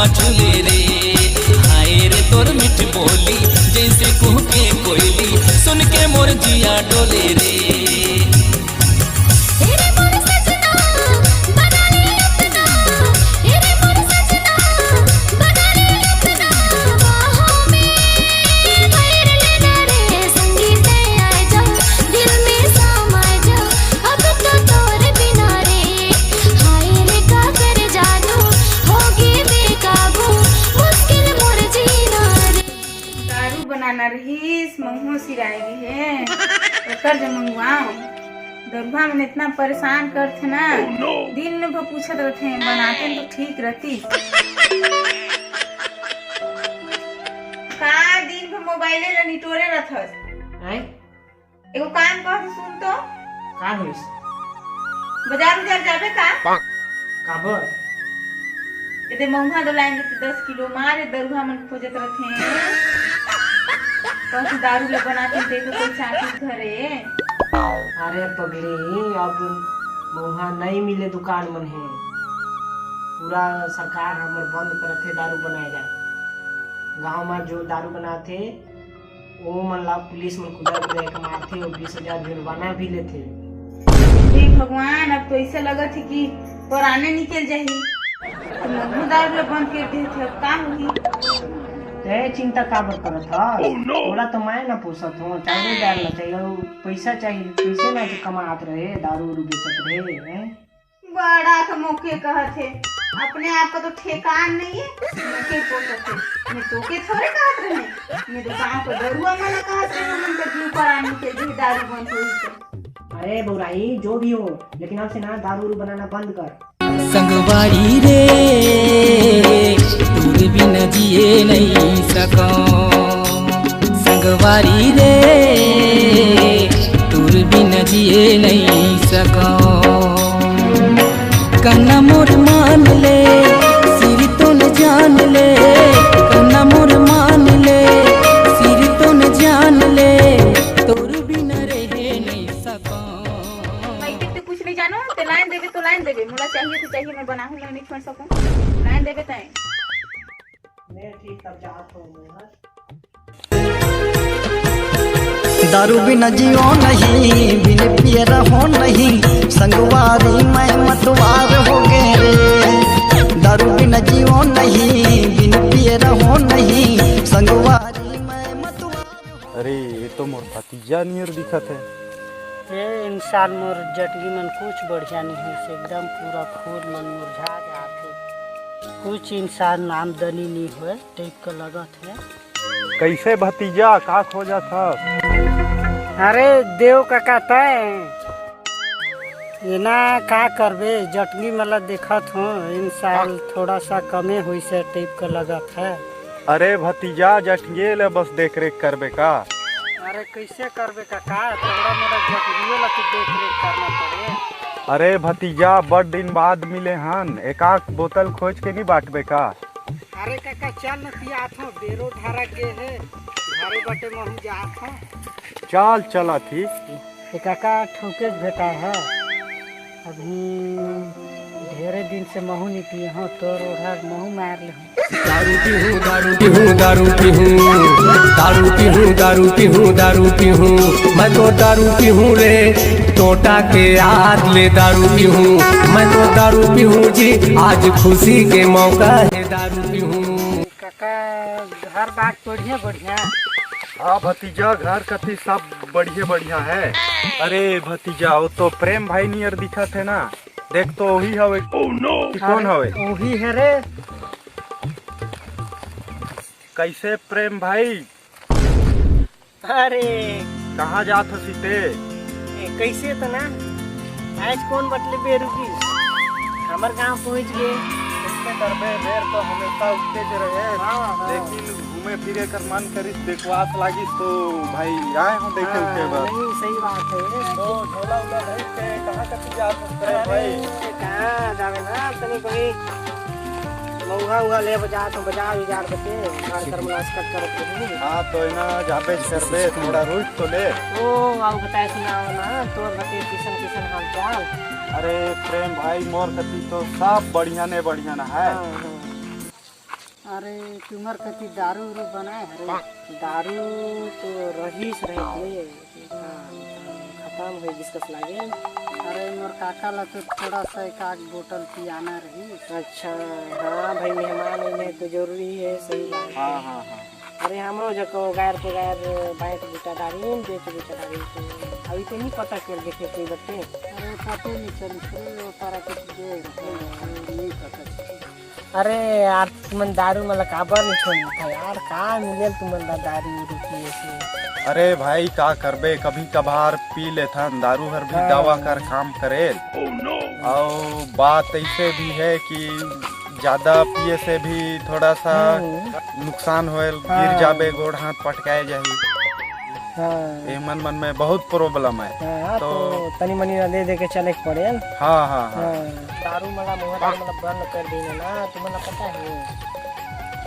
झूले रे। हाय रे तोर मीठ बोली जैसे कुह के कोयली, सुन के मोर जिया डोले रे। रहीस मंगू सिराएगी है कर जो मंगवाओ। दरभा में इतना परेशान करते ना, दिन में वो पूछत रहते बनाते तो ठीक रहती। का दिन भर मोबाइले ला निटोरे रहथस हैं? एगो काम कर सुन तो का होइस? बाजार उजार जाबे का? काबर? एते मंगवा दो लाइन 10 किलो मारे दरभा मन खोजत रहते। कौन दारू ले बनाते देखो कोई चाची घरे। अरे पगली अब मौहा नहीं मिले दुकान मन है, पूरा सरकार हमर बंद करत है दारू बनाए ला। गांव में जो दारू बनाते वो मन ला पुलिस में खुदा के मारते और 20,000 जुर्माना भी लेते। हे भगवान, अब तो ऐसे लगत है कि पुराने निकल जाही। तो दारू ले बंद कर देते अब का होगी? ते चिंता काबर करत था? थोड़ा तो मैं ना पूछत हूँ, चावल डालना चाहिए, पैसा चाहिए, पैसे ना जो कमात रहे दारू उरू बेचत रहे हैं। बड़ा का मौके कहत है, अपने आप का तो ठेकान नहीं है। मौके पोसत है, मैं तोके थोड़े कहत रहे, मैं तो गाँव को दरुआ वाला कहत रहे, मन का जीव पर आने के जी दारू बंद हुई तो। अरे बुराई जो भी हो, लेकिन अब से ना दारू उरू बनाना बंद कर। संगवारी रे दूर भी न जिए नहीं सको। संगवारी रे दूर भी न जिए नहीं सको। कन्ना मोर मान ले सिर तो न जान ले, कन्ना मोर मान ले सिर तो न जान ले, तोर भी न रहे नहीं सको। कुछ नहीं जानो तो लाइन देवे तो लाइन देवे, मुला चाहिए तो चाहिए, मैं बनाऊं मैं नहीं छोड़ सकूं। लाइन देवे तय मैं ठीक तब जात हूं। दारू बिना जियो नहीं, बिन पिए रहो नहीं, संगवारी मैं मतवार हो गए रे। दारू बिना जियो नहीं, बिन पिए रहो नहीं, संगवारी मैं मतवार। अरे ये तो मोर भतीजा नियर दिखत है। ये इंसान मोर जटगी मन कुछ बढ़िया नहीं है, एकदम पूरा फूल मन मुरझा जाते। कुछ इंसान आमदनी नहीं हुए टाइप का लगत है। कैसे भतीजा का खोजा था? अरे देव का कहता है ये ना का करबे, जटगी मला देखत हूँ इंसान थोड़ा सा कमे हुई से टाइप का लगत है। अरे भतीजा जटगे ले बस देख रेख करबे का? अरे कैसे करबे काका, थोड़ा मोड़ा जटगियो ला तो देख रेख करना पड़े। अरे भतीजा बड़ दिन बाद मिले हन, एक आध बोतल खोज के नहीं बांटबे का? अरे काका चल न पियात हूँ, बेरो ढारा गे है घरे बटे महू जात हूँ। चल चला थी। काका ठोके भेटा है, अभी ढेरे दिन से महू नहीं पिए हो, तो रोढ़ा महू मार ले हूँ। दारू पीहूँ दारू पीहूँ दारू पीहूँ दारू पीहूँ दारू पीहूँ दारू पीहूँ, मैं तो दारू पीहूँ रे टोटा के याद ले। दारू पीहूँ मैं तो दारू पीहूँ जी, आज खुशी के मौका है दारू पीहूँ। काका घर बात बढ़िया बढ़िया। हाँ भतीजा घर कथी सब बढ़िया बढ़िया है। अरे भतीजा वो तो प्रेम भाई नियर दिखत है ना, देख तो वही हवे। कौन हवे? वही है रे। कैसे प्रेम भाई? अरे कहाँ जात हसी ते? कैसे तो ना आज कौन बटले बेरुकी हमार गांव पहुंच गए। कैसे करबे देर तो हमेशा उठते जे रहे। लेकिन घूमे फिरे कर मन करिस, देखवास लागिस तो भाई आए हो देखे उठे बस। नहीं सही बात है। तो झोला उला नहीं के कहाँ कथी जात प्रेम भाई? कहाँ जावे ना तनी कोई मौहा उहा ले बजा तो बजा विचार बचे घर कर मुलाकात करते हैं। हाँ तो इना जाबे करबे, थोड़ा रोज तो ले। ओ आओ बताए सुनाओ ना तोर बते किसन किसन हाल चाल। अरे प्रेम भाई मोर कथी तो सब बढ़िया ने बढ़िया ना है। अरे तुम्हार कति दारू उरू बनाए अरे दारू तो रहीस रहे खत्म हो जिसकस लागे। अरे मोर काका ला तो थोड़ा सा एक आध बोतल पियाना रही। अच्छा हाँ भाई मेहमान इन्हें तो जरूरी है सही बात। हाँ हाँ हाँ। अरे हमरो जको गैर पे गैर बैंक बेचादारी बेच बेचादारी तो अभी तो नहीं पता कर देखे कोई बच्चे। अरे पता नहीं चल वो तारा कुछ दे नहीं पता। अरे यार तुमन दारू मतलब काबर नहीं छोड़ी था यार का मिले तुमन दारू रुकी से। अरे भाई का करबे कभी कभार पी लेथा दारू हर भी दवा कर काम करे। और बात ऐसे भी है कि ज्यादा पिए से भी थोड़ा सा नुकसान होए गिर जाबे गोड़ हाथ पटकाए जाही। हाँ मन में बहुत प्रॉब्लम है। हाँ, तो तनी मनी दे दे के चले के पड़े। हाँ हाँ हाँ। दारू मला मोहरा मतलब बंद कर देना ना तुम्हें पता है।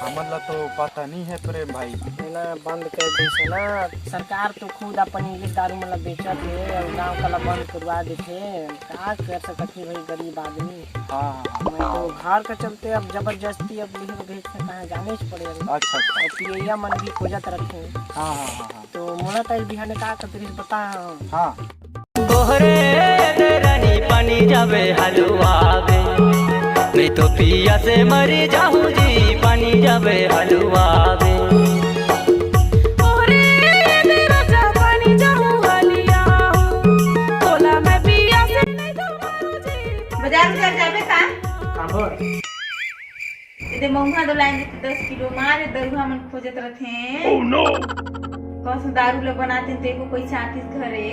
हमला तो पता नहीं है प्रेम भाई। ना बंद कर दी ना सरकार तो खुद अपनी ये दारू मतलब बेचत है और गाँव कला बंद करवा देते क्या कर सकती भाई गरीब आदमी। हाँ मैं तो घर के चलते अब जबरदस्ती अब लिख भेज के कहाँ जाने से पड़े। अच्छा अच्छा। और पिया मन भी खोजत रखे। हाँ हाँ हाँ। तो मोला तो बिहाने का कतरी बता। हाँ तोहरे रही पानी जावे हलवावे मैं तो पिया से मर जाऊं जी पानी जावे हलवावे। बाजार से जाबे का काबर इधर महुआ दो लाइन 10 किलो मारे दरुआ मन खोजत रथे। ओह नो कौन दारू ले बनाते ते को कोई चाहतीस घरे।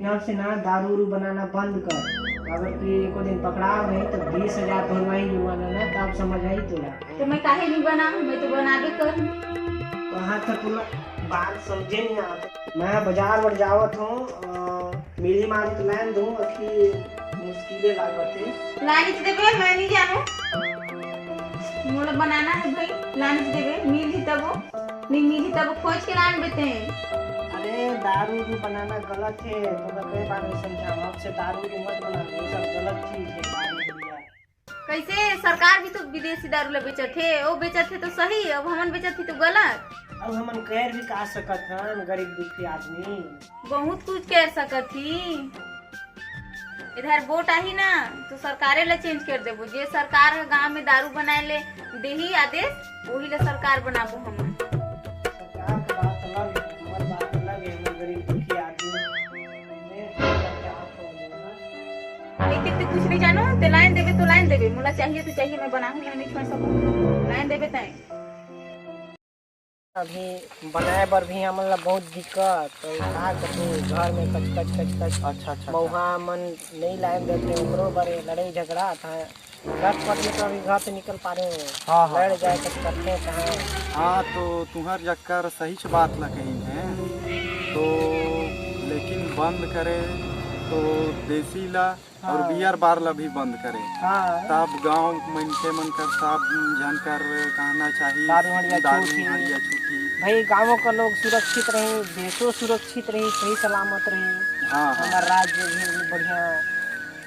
यहाँ से ना दारू उरू बनाना बंद कर। अगर तू एको दिन पकड़ा नहीं तो 20,000 भरवाई जुआना ना तब समझ आई तुला। तो मैं काहे नहीं बनाऊं मैं तो बनाबे कर। कहाँ था तुला बात समझे नहीं आता। मैं बाजार में जावत हूँ मिली मारी तो लाइन दूँ अखी मुश्किलें लागते। लानी तो देबे मैं नहीं जानू मोला बनाना है भाई लानी तो देबे मिल ही तब नहीं मिल ही तब खोज के लान बेते हैं। अरे दारू उरू बनाना गलत है तो कई बार नहीं समझा अब से दारू उरू मत बना ये सब गलत चीज है दारू उरू। कैसे सरकार भी तो विदेशी दारू ले बेचत थे वो बेचत थे तो सही अब हमन बेचत थी तो गलत। अब हमन कह भी का सकत हन गरीब दुखी आदमी। बहुत कुछ कह सकत थी। इधर वोट आई ना तो सरकारे ले चेंज कर देबो जे सरकार गांव में दारू बनाए ले देही आदेश वही ले सरकार बनाबो हमन। सरकार की बात अलग है हमारी बात अलग है हम गरीब दुखी आदमी तो कुछ नहीं जानो ते लाइन देबे तो लाइन देबे मोला चाहिए तो चाहिए मैं बनाऊं मैं नहीं छोड़ सकूं लाइन देबे तय। अभी बनाए बर भी हमन ला बहुत दिक्कत तो का करते घर में कच कच कच कच। अच्छा अच्छा। मौहा मन नहीं लाइन देते उमरो बड़े लड़ाई झगड़ा था घर पर तो अभी घर से निकल पा रहे हैं। हाँ, हाँ। लड़ जाए कुछ करते कहाँ। हाँ तो तुम्हार जक्कर सही से बात ल कही है तो लेकिन बंद करे तो देसी ला और बियर बार ला भी बंद करे। हाँ तब गांव मनके मन कर सब जानकर कहना चाहिए दारू हड़िया छूटी। भाई गाँवों का लोग सुरक्षित रहे देशों सुरक्षित रहे सही सलामत रहे। हाँ हमारा राज्य भी बढ़िया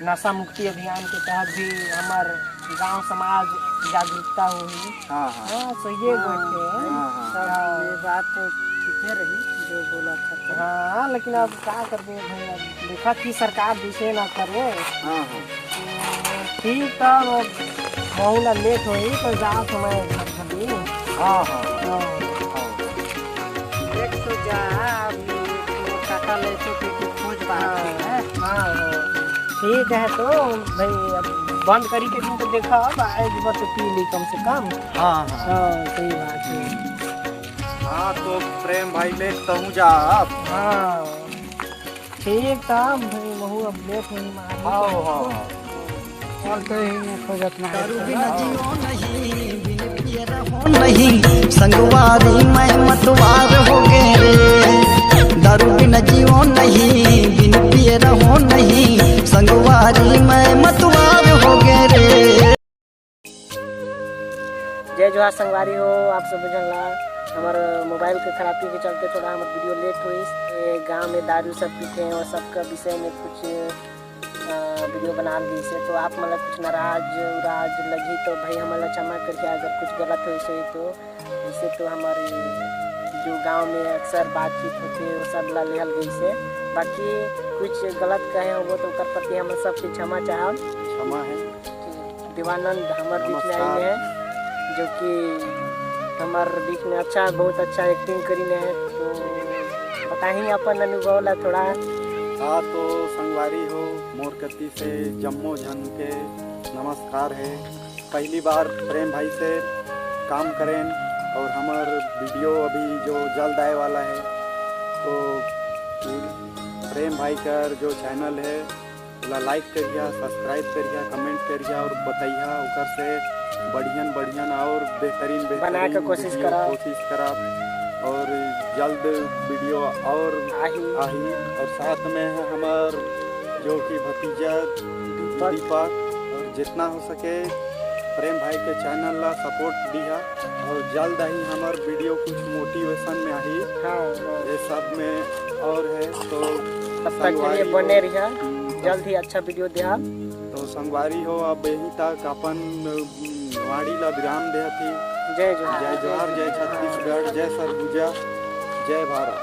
नशा मुक्ति अभियान के तहत भी हमार गांव समाज जागरूकता हुई। हाँ हाँ हाँ सही है बैठे हाँ, ये बात तो ठीक है रही जो बोला था। हाँ लेकिन अब क्या कर दे भाई अब देखा कि सरकार जिसे ना करे। हाँ हाँ ठीक था बहुत लेट हुई तो जा समय घटी। हाँ हाँ देख तो जा काका ले तो खोज बात है। हाँ ठीक है तो भाई अब बंद करी के दिन तो देखा अब आए बार तो पी ली कम से कम। हाँ हाँ हाँ सही बात है। हाँ तो प्रेम भाई लेट हूँ जा आप। हाँ ठीक था भाई महू अब लेट हुई मार। हाँ हाँ चलते ही खोजत ना दारू बिना जियो नहीं बिन पिए रहो नहीं संगवारी मैं मतवार हो गए रे। दारू बिना जियो नहीं बिन पिए रहो नहीं संगवारी मैं मतवार हो गए रे। जय जोहार संगवारी हो आप सब जानला हमारे मोबाइल के खराबी के चलते थोड़ा हमारे वीडियो लेट हुई। गांव में दारू सब पीते हैं और सबका विषय में कुछ वीडियो बना दी से तो आप मतलब कुछ नाराज लगी तो भाई हमारा क्षमा करके, अगर कुछ गलत हो से तो इससे तो हमारी जो गांव में अक्सर बातचीत होती है वो सब ला लिहल गई से, बाकी कुछ गलत कहे हो वो तो ओकर प्रति हम सबके क्षमा चाहब। क्षमा है। देवानंद हमारे बीच में आए हैं जो कि हमारे बीच में बहुत अच्छा एक्टिंग करी है, तो बताइए अपन अनुभव ला थोड़ा। हाँ तो संगवारी हो मोरकती से जम्मो जन के नमस्कार है। पहली बार प्रेम भाई से काम करें और हमार वीडियो अभी जो जल्द आए वाला है, तो प्रेम भाई का जो चैनल है ओला लाइक करिए, सब्सक्राइब करिए, कमेंट करिए और बताइए ओकर से बढ़ियन और बेहतरीन बनाए के कोशिश करा और जल्द वीडियो और आही और साथ में है हमार जो कि भतीजा दीपक, और जितना हो सके प्रेम भाई के चैनल ला सपोर्ट दिया और जल्द ही हमार वीडियो कुछ मोटिवेशन में आई। ये सब में और है तो तब तक के लिए बने रहिए, जल्द ही अच्छा वीडियो दिया। तो संगवारी हो अब यही तक अपन वाणी ला विराम दे थी। जय जय जोहार, जय छत्तीसगढ़, जय सरगुजा, जय भारत।